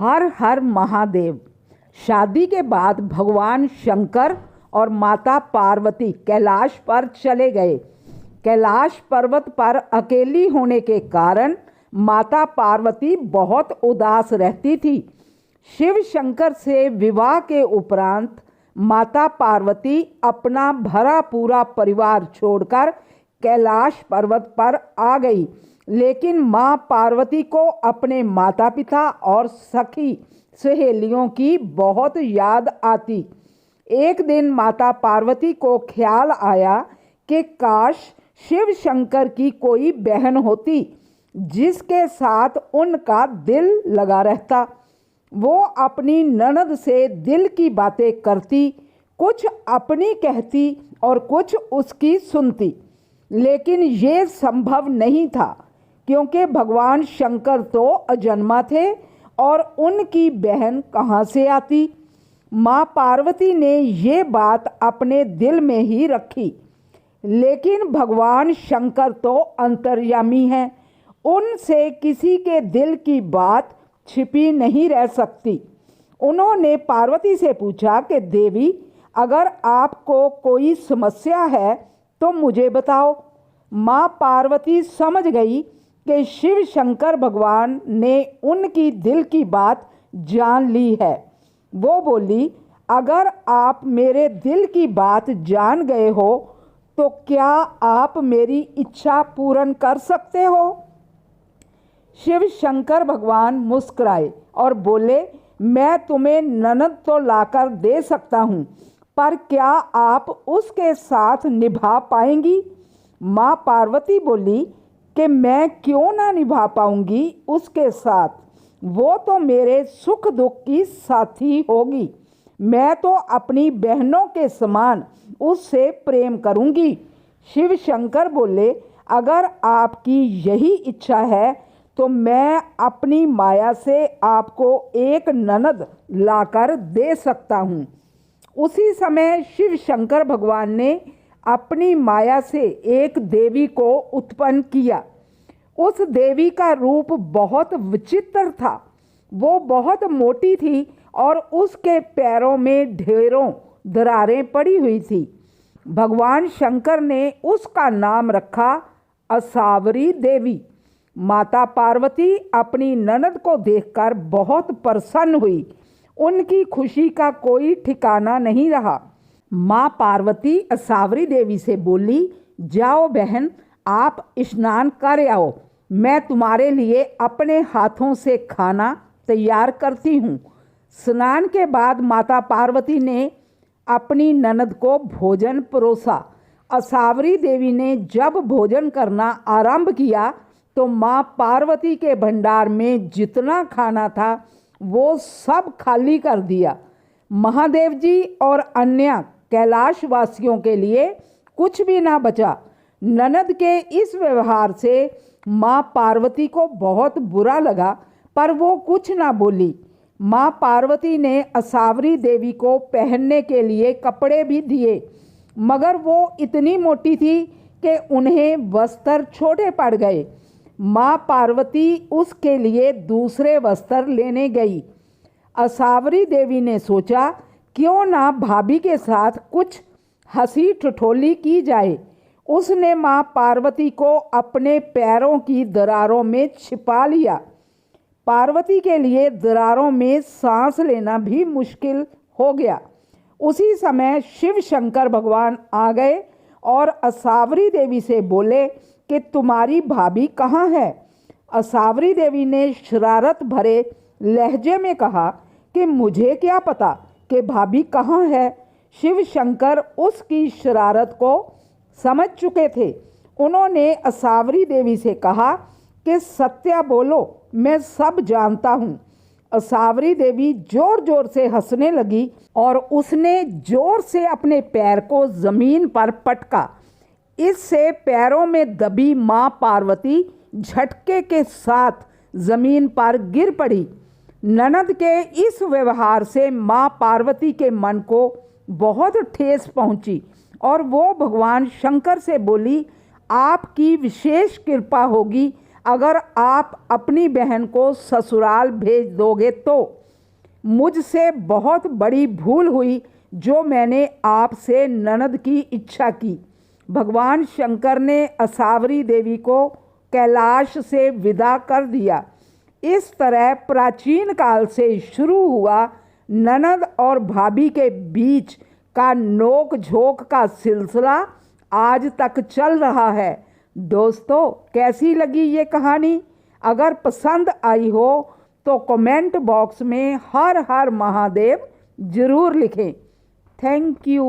हर हर महादेव। शादी के बाद भगवान शंकर और माता पार्वती कैलाश पर चले गए। कैलाश पर्वत पर अकेली होने के कारण माता पार्वती बहुत उदास रहती थी। शिव शंकर से विवाह के उपरांत माता पार्वती अपना भरा पूरा परिवार छोड़कर कैलाश पर्वत पर आ गई। लेकिन माँ पार्वती को अपने माता पिता और सखी सहेलियों की बहुत याद आती। एक दिन माता पार्वती को ख्याल आया कि काश शिव शंकर की कोई बहन होती जिसके साथ उनका दिल लगा रहता। वो अपनी ननद से दिल की बातें करती, कुछ अपनी कहती और कुछ उसकी सुनती। लेकिन ये संभव नहीं था क्योंकि भगवान शंकर तो अजन्मा थे और उनकी बहन कहाँ से आती। माँ पार्वती ने ये बात अपने दिल में ही रखी। लेकिन भगवान शंकर तो अंतर्यामी हैं, उनसे किसी के दिल की बात छिपी नहीं रह सकती। उन्होंने पार्वती से पूछा कि देवी, अगर आपको कोई समस्या है तो मुझे बताओ। माँ पार्वती समझ गई कि शिव शंकर भगवान ने उनकी दिल की बात जान ली है। वो बोली, अगर आप मेरे दिल की बात जान गए हो तो क्या आप मेरी इच्छा पूर्ण कर सकते हो? शिव शंकर भगवान मुस्कुराए और बोले, मैं तुम्हें ननद तो लाकर दे सकता हूँ, पर क्या आप उसके साथ निभा पाएंगी? माँ पार्वती बोली कि मैं क्यों ना निभा पाऊंगी उसके साथ, वो तो मेरे सुख दुख की साथी होगी। मैं तो अपनी बहनों के समान उससे प्रेम करूंगी। शिव शंकर बोले, अगर आपकी यही इच्छा है तो मैं अपनी माया से आपको एक ननद लाकर दे सकता हूँ। उसी समय शिव शंकर भगवान ने अपनी माया से एक देवी को उत्पन्न किया। उस देवी का रूप बहुत विचित्र था। वो बहुत मोटी थी और उसके पैरों में ढेरों दरारें पड़ी हुई थी। भगवान शंकर ने उसका नाम रखा असावरी देवी। माता पार्वती अपनी ननद को देखकर बहुत प्रसन्न हुई। उनकी खुशी का कोई ठिकाना नहीं रहा। माँ पार्वती असावरी देवी से बोली, जाओ बहन, आप स्नान कर आओ। मैं तुम्हारे लिए अपने हाथों से खाना तैयार करती हूँ। स्नान के बाद माता पार्वती ने अपनी ननद को भोजन परोसा। असावरी देवी ने जब भोजन करना आरंभ किया तो माँ पार्वती के भंडार में जितना खाना था वो सब खाली कर दिया। महादेव जी और अन्य कैलाश वासियों के लिए कुछ भी ना बचा। ननद के इस व्यवहार से माँ पार्वती को बहुत बुरा लगा, पर वो कुछ ना बोली। माँ पार्वती ने असावरी देवी को पहनने के लिए कपड़े भी दिए, मगर वो इतनी मोटी थी कि उन्हें वस्त्र छोटे पड़ गए। माँ पार्वती उसके लिए दूसरे वस्त्र लेने गई। असावरी देवी ने सोचा, क्यों ना भाभी के साथ कुछ हंसी ठिठोली की जाए। उसने माँ पार्वती को अपने पैरों की दरारों में छिपा लिया। पार्वती के लिए दरारों में सांस लेना भी मुश्किल हो गया। उसी समय शिव शंकर भगवान आ गए और असावरी देवी से बोले कि तुम्हारी भाभी कहाँ है? असावरी देवी ने शरारत भरे लहजे में कहा कि मुझे क्या पता कि भाभी कहाँ है। शिव शंकर उसकी शरारत को समझ चुके थे। उन्होंने असावरी देवी से कहा कि सत्य बोलो, मैं सब जानता हूँ। असावरी देवी जोर जोर से हंसने लगी और उसने जोर से अपने पैर को जमीन पर पटका। इससे पैरों में दबी माँ पार्वती झटके के साथ जमीन पर गिर पड़ी। ननद के इस व्यवहार से माँ पार्वती के मन को बहुत ठेस पहुंची और वो भगवान शंकर से बोली, आपकी विशेष कृपा होगी अगर आप अपनी बहन को ससुराल भेज दोगे तो मुझसे बहुत बड़ी भूल हुई जो मैंने आपसे ननद की इच्छा की। भगवान शंकर ने असावरी देवी को कैलाश से विदा कर दिया। इस तरह प्राचीन काल से शुरू हुआ ननद और भाभी के बीच का नोक झोंक का सिलसिला आज तक चल रहा है। दोस्तों, कैसी लगी ये कहानी? अगर पसंद आई हो तो कमेंट बॉक्स में हर हर महादेव ज़रूर लिखें। Thank you.